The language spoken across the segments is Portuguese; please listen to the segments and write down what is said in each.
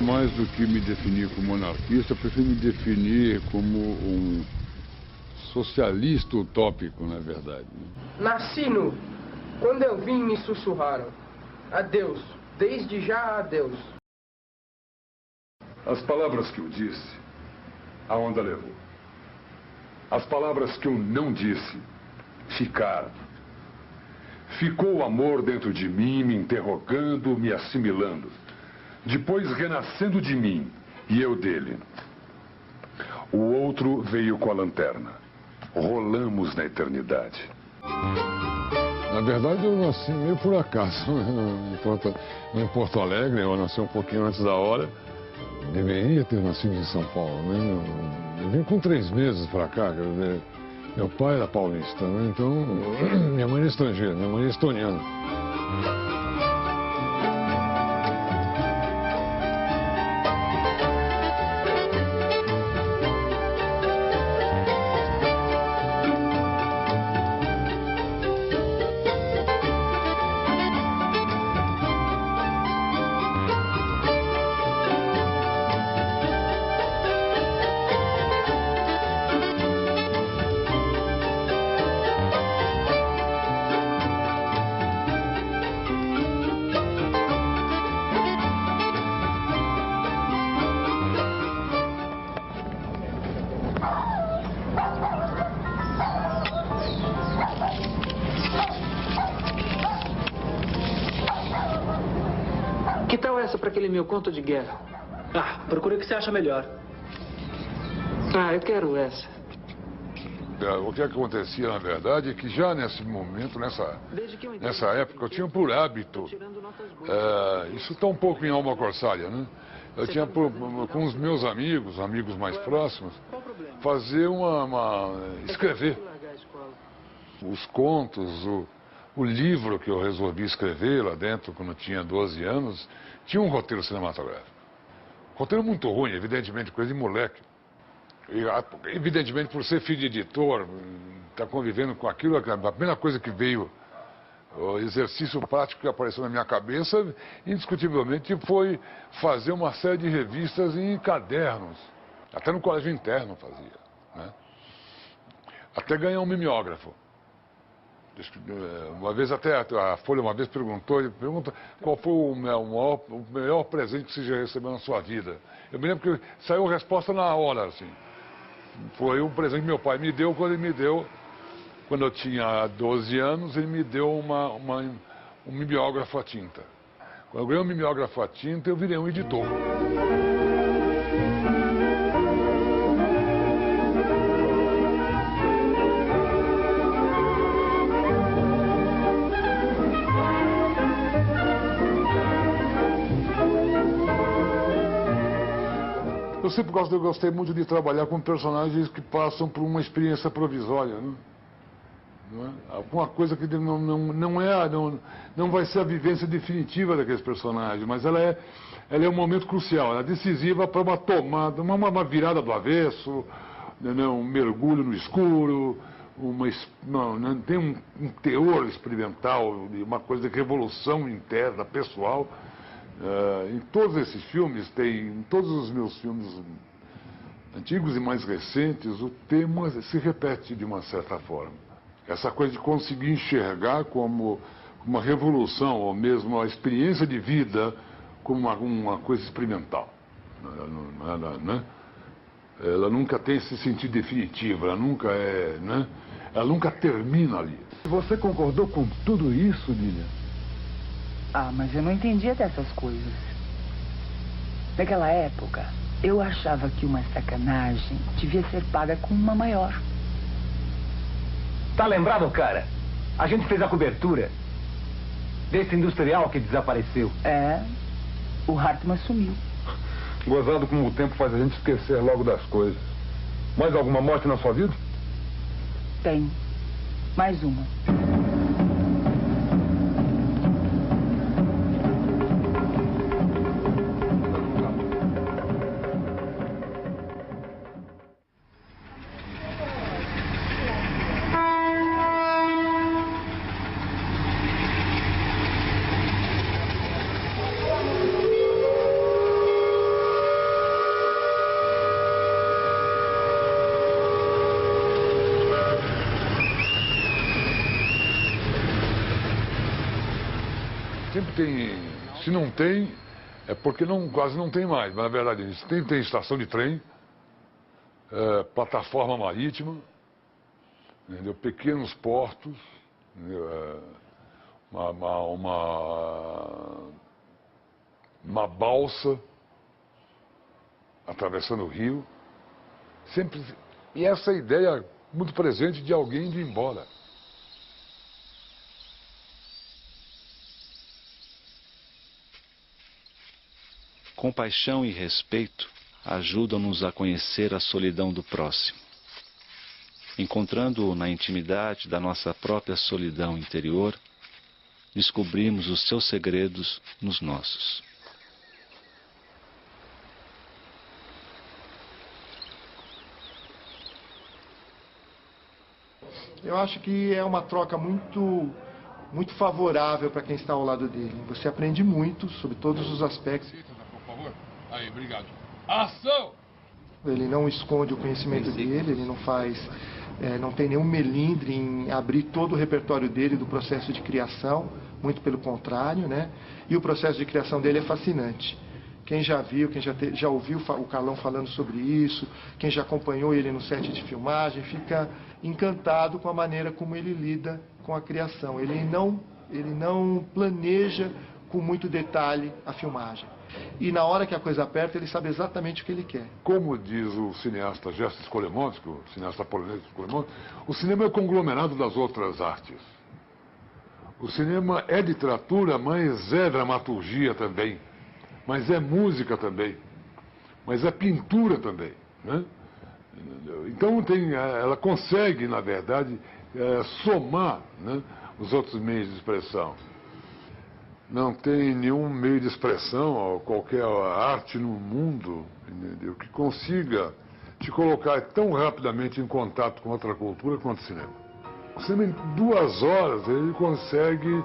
Mais do que me definir como monarquista, eu prefiro me definir como um socialista utópico, na verdade. Nasci nu. Quando eu vim, me sussurraram. Adeus. Desde já, adeus. As palavras que eu disse, a onda levou. As palavras que eu não disse, ficaram. Ficou o amor dentro de mim, me interrogando, me assimilando. Depois renascendo de mim, e eu dele. O outro veio com a lanterna. Rolamos na eternidade. Na verdade, eu nasci meio por acaso. Em Porto Alegre, eu nasci um pouquinho antes da hora. Deveria ter nascido em São Paulo, né? Eu vim com 3 meses para cá, quer dizer, meu pai era paulista, né? Então, minha mãe é estrangeira, minha mãe é estoniana. Que tal essa para aquele meu conto de guerra? Ah, procura o que você acha melhor. Ah, eu quero essa. O que acontecia, na verdade, é que já nesse momento, nessa época, eu tinha por hábito, isso está um pouco em alma corsária, né? Eu tinha, com os meus amigos mais próximos, fazer escrever os contos, o livro que eu resolvi escrever lá dentro, quando eu tinha 12 anos, tinha um roteiro cinematográfico. Roteiro muito ruim, evidentemente, coisa de moleque. E, evidentemente, por ser filho de editor, estar convivendo com aquilo, a primeira coisa que veio, o exercício prático que apareceu na minha cabeça, indiscutivelmente, foi fazer uma série de revistas em cadernos. Até no colégio interno fazia, né? Até ganhar um mimeógrafo. Uma vez até a Folha pergunta qual foi o melhor presente que você já recebeu na sua vida. Eu me lembro que saiu a resposta na hora, assim. Foi um presente que meu pai me deu quando eu tinha 12 anos, ele me deu um mimeógrafo a tinta. Quando eu ganhei um mimeógrafo a tinta, eu virei um editor. Eu sempre gostei muito de trabalhar com personagens que passam por uma experiência provisória, né? Não é? Alguma coisa que não vai ser a vivência definitiva daqueles personagens, mas ela é um momento crucial, ela é decisiva para uma tomada, uma virada do avesso, um mergulho no escuro, tem um teor experimental, uma coisa de revolução interna, pessoal. Em todos esses filmes, em todos os meus filmes antigos e mais recentes, o tema se repete de uma certa forma. Essa coisa de conseguir enxergar como uma revolução, ou mesmo a experiência de vida como uma coisa experimental. Ela nunca tem esse sentido definitivo, ela nunca termina ali. Você concordou com tudo isso, Lilian? Ah, mas eu não entendia dessas coisas. Naquela época, eu achava que uma sacanagem devia ser paga com uma maior. Tá lembrado, cara? A gente fez a cobertura desse industrial que desapareceu. É, o Hartmann sumiu. Gozado como o tempo faz a gente esquecer logo das coisas. Mais alguma morte na sua vida? Tem. Mais uma. sempre tem, se não tem, é porque quase não tem mais. Mas, na verdade, tem estação de trem, plataforma marítima, entendeu? Pequenos portos, entendeu? Uma balsa atravessando o rio. Sempre, e essa ideia muito presente de alguém indo embora. Compaixão e respeito ajudam-nos a conhecer a solidão do próximo. Encontrando-o na intimidade da nossa própria solidão interior, descobrimos os seus segredos nos nossos. Eu acho que é uma troca muito favorável para quem está ao lado dele. Você aprende muito sobre todos os aspectos. Por favor. Aí, obrigado. Ação! Ele não esconde o conhecimento dele, ele não faz, não tem nenhum melindre em abrir todo o repertório dele do processo de criação, muito pelo contrário, né? E o processo de criação dele é fascinante. Quem já viu, quem já ouviu o Carlão falando sobre isso, quem já acompanhou ele no set de filmagem, fica encantado com a maneira como ele lida com a criação. Ele não planeja com muito detalhe a filmagem. E na hora que a coisa aperta, ele sabe exatamente o que ele quer. Como diz o cineasta Gestes Kolemovsky, o cineasta polonês Kolemovsky, o cinema é o conglomerado das outras artes. O cinema é literatura, mas é dramaturgia também. Mas é música também. Mas é pintura também, né? Então ela consegue, na verdade, somar, né, os outros meios de expressão. Não tem nenhum meio de expressão, ou qualquer arte no mundo, entendeu, que consiga te colocar tão rapidamente em contato com outra cultura quanto o cinema. O cinema, em 2 horas, ele consegue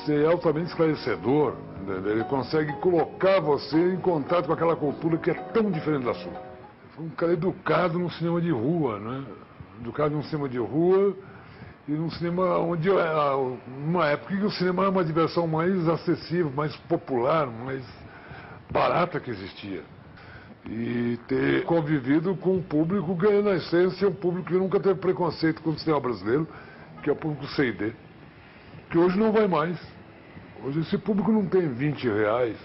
ser altamente esclarecedor, entendeu? Ele consegue colocar você em contato com aquela cultura que é tão diferente da sua. Foi um cara educado num cinema de rua, né? Educado num cinema de rua e num cinema onde, numa época que o cinema era uma diversão mais acessível, mais popular, mais barata que existia. E ter convivido com um público que, na essência, é um público que nunca teve preconceito com o cinema brasileiro, que é o público C&D, que hoje não vai mais. Hoje esse público não tem R$20,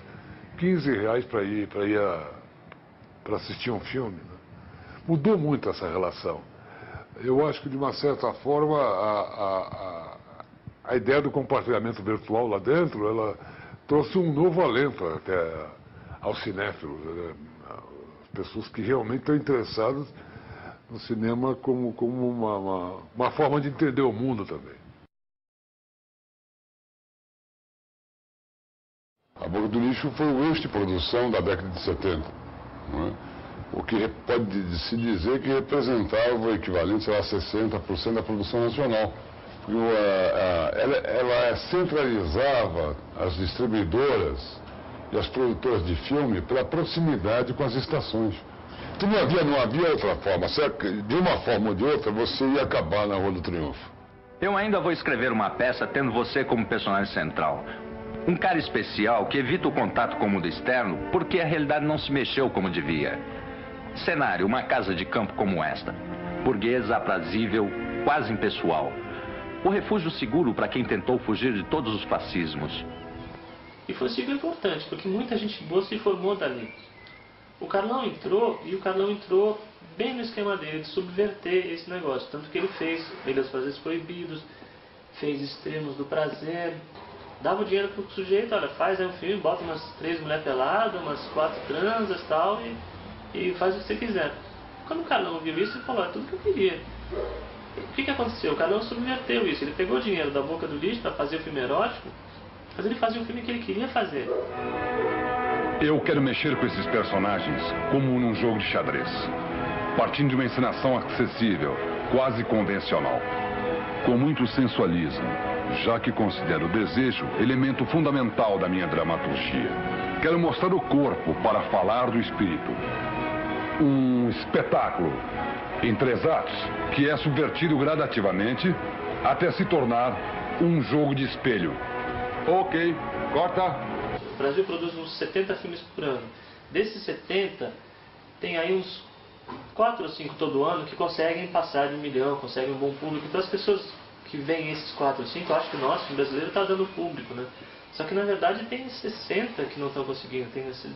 R$15 para assistir um filme, né? Mudou muito essa relação. Eu acho que, de uma certa forma, a ideia do compartilhamento virtual lá dentro, ela trouxe um novo alento até aos cinéfilos, né? As pessoas que realmente estão interessadas no cinema como uma forma de entender o mundo também. A Boca do Lixo foi o eixo de produção da década de 70, não é? O que pode se dizer que representava o equivalente a 60% da produção nacional. Ela centralizava as distribuidoras e as produtoras de filme pela proximidade com as estações. Então não havia outra forma, certo? De uma forma ou de outra você ia acabar na Rua do Triunfo. Eu ainda vou escrever uma peça tendo você como personagem central. Um cara especial que evita o contato com o mundo externo porque a realidade não se mexeu como devia. Cenário, uma casa de campo como esta. Burguesa, aprazível, quase impessoal. O refúgio seguro para quem tentou fugir de todos os fascismos. E foi super importante, porque muita gente boa se formou dali. O Carlão entrou, e o Carlão entrou bem no esquema dele, de subverter esse negócio. Tanto que ele fez Ilhas Prazeres Proibidos, fez Extremos do Prazer, dava o dinheiro pro sujeito, olha, faz aí um filme, bota umas 3 mulheres peladas, umas 4 transas tal, e faz o que você quiser. Quando o Carlão viu isso, ele falou, é tudo que eu queria. O que aconteceu? O Carlão subverteu isso, ele pegou o dinheiro da Boca do Lixo para fazer o filme erótico, mas ele fazia o filme que ele queria fazer. Eu quero mexer com esses personagens como num jogo de xadrez, partindo de uma encenação acessível, quase convencional, com muito sensualismo, já que considero o desejo elemento fundamental da minha dramaturgia. Quero mostrar o corpo para falar do espírito. Um espetáculo em 3 atos que é subvertido gradativamente até se tornar um jogo de espelho. Ok, corta. O Brasil produz uns 70 filmes por ano. Desses 70, tem aí uns 4 ou 5 todo ano que conseguem passar de 1 milhão, conseguem um bom público. Então as pessoas que veem esses 4 ou 5, acham que o nosso filme brasileiro está dando público, né? Só que na verdade tem 60 que não estão conseguindo.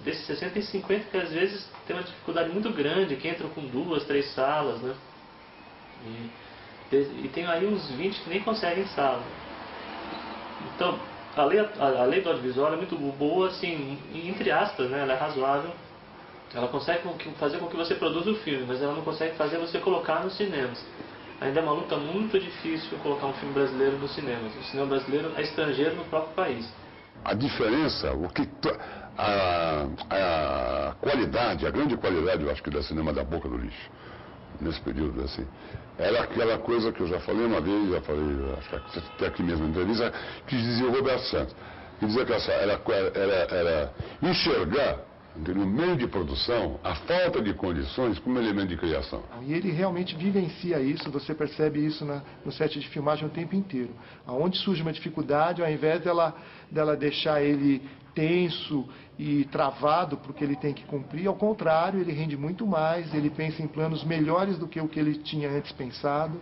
Desses 60 tem 50 que às vezes tem uma dificuldade muito grande, que entram com 2, 3 salas, né? E tem aí uns 20 que nem conseguem sala. Então, a lei do audiovisual é muito boa, assim, entre aspas, né? Ela é razoável. Ela consegue fazer com que você produza o filme, mas ela não consegue fazer você colocar nos cinemas. Ainda é uma luta muito difícil colocar um filme brasileiro nos cinemas. O cinema brasileiro é estrangeiro no próprio país. A diferença, a qualidade, a grande qualidade, eu acho que da Cinema da Boca do Lixo, nesse período, assim, era aquela coisa que eu já falei uma vez, já falei, acho que até aqui mesmo na entrevista, que dizia o Roberto Santos, que dizia que era enxergar, no meio de produção, a falta de condições como elemento de criação. E ele realmente vivencia isso, você percebe isso no set de filmagem o tempo inteiro. Aonde surge uma dificuldade, ao invés dela deixar ele tenso e travado porque ele tem que cumprir, ao contrário, ele rende muito mais, ele pensa em planos melhores do que o que ele tinha antes pensado.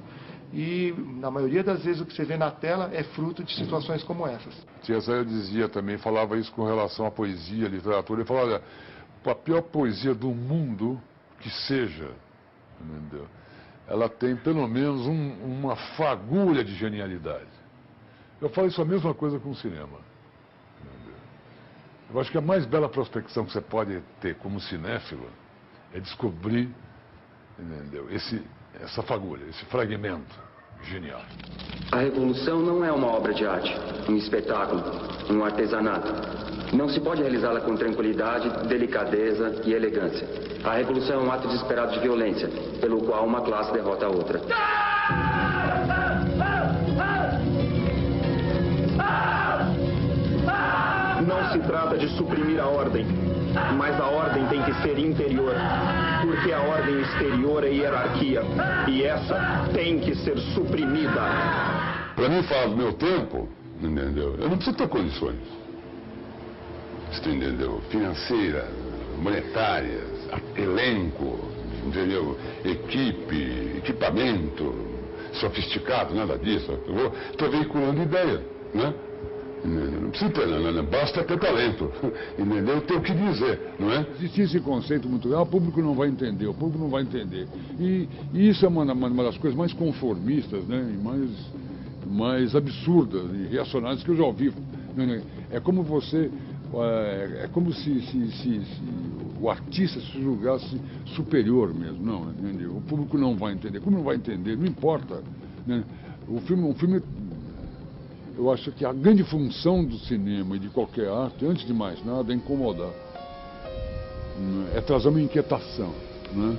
E, na maioria das vezes, o que você vê na tela é fruto de situações como essas. Tia Zélia dizia também, falava isso com relação à poesia, à literatura. Ele falava, olha, a pior poesia do mundo que seja, entendeu? Ela tem pelo menos uma fagulha de genialidade. Eu falo isso a mesma coisa com o cinema. Entendeu? Eu acho que a mais bela prospecção que você pode ter como cinéfilo é descobrir, entendeu? Essa fagulha, esse fragmento genial. A Revolução não é uma obra de arte, um espetáculo, um artesanato. Não se pode realizá-la com tranquilidade, delicadeza e elegância. A Revolução é um ato desesperado de violência, pelo qual uma classe derrota a outra. Não se trata de suprimir a ordem, mas a ordem tem que ser interior, porque a ordem exterior é hierarquia, e essa tem que ser suprimida. Para mim, falar do meu tempo, entendeu? Eu não preciso ter condições, entendeu? Financeiras, monetárias, elenco, entendeu? Equipe, equipamento, sofisticado, nada disso. Eu estou veiculando ideia, né? Não precisa ter, não basta ter talento, entendeu? Eu tenho o que dizer, não é? Existe esse conceito muito legal, o público não vai entender, o público não vai entender. E isso é uma das coisas mais conformistas, né? E mais absurdas e reacionárias que eu já ouvi. É como você, é como se o artista se julgasse superior mesmo, não, entendeu? O público não vai entender. Como não vai entender? Não importa, né? Um filme eu acho que a grande função do cinema e de qualquer arte, antes de mais nada, é incomodar. É trazer uma inquietação, né?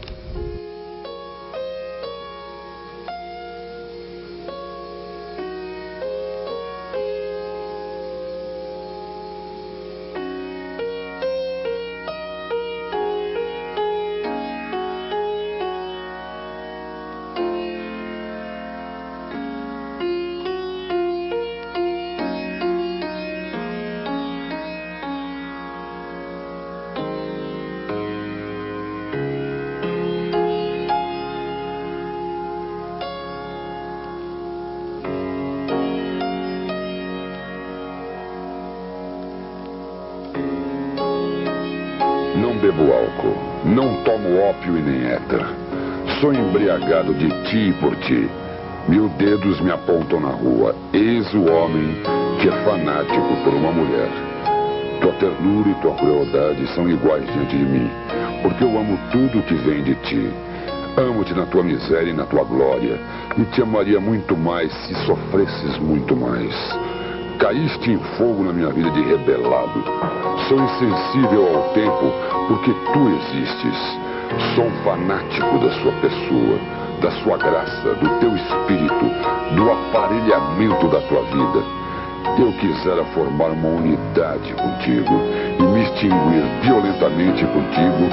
Não bebo álcool, não tomo ópio e nem éter. Sou embriagado de ti e por ti. 1000 dedos me apontam na rua. Eis o homem que é fanático por uma mulher. Tua ternura e tua crueldade são iguais diante de mim, porque eu amo tudo que vem de ti. Amo-te na tua miséria e na tua glória, e te amaria muito mais se sofresses muito mais. Caíste em fogo na minha vida de rebelado. Sou insensível ao tempo porque tu existes. Sou um fanático da sua pessoa, da sua graça, do teu espírito, do aparelhamento da tua vida. Eu quisera formar uma unidade contigo e me extinguir violentamente contigo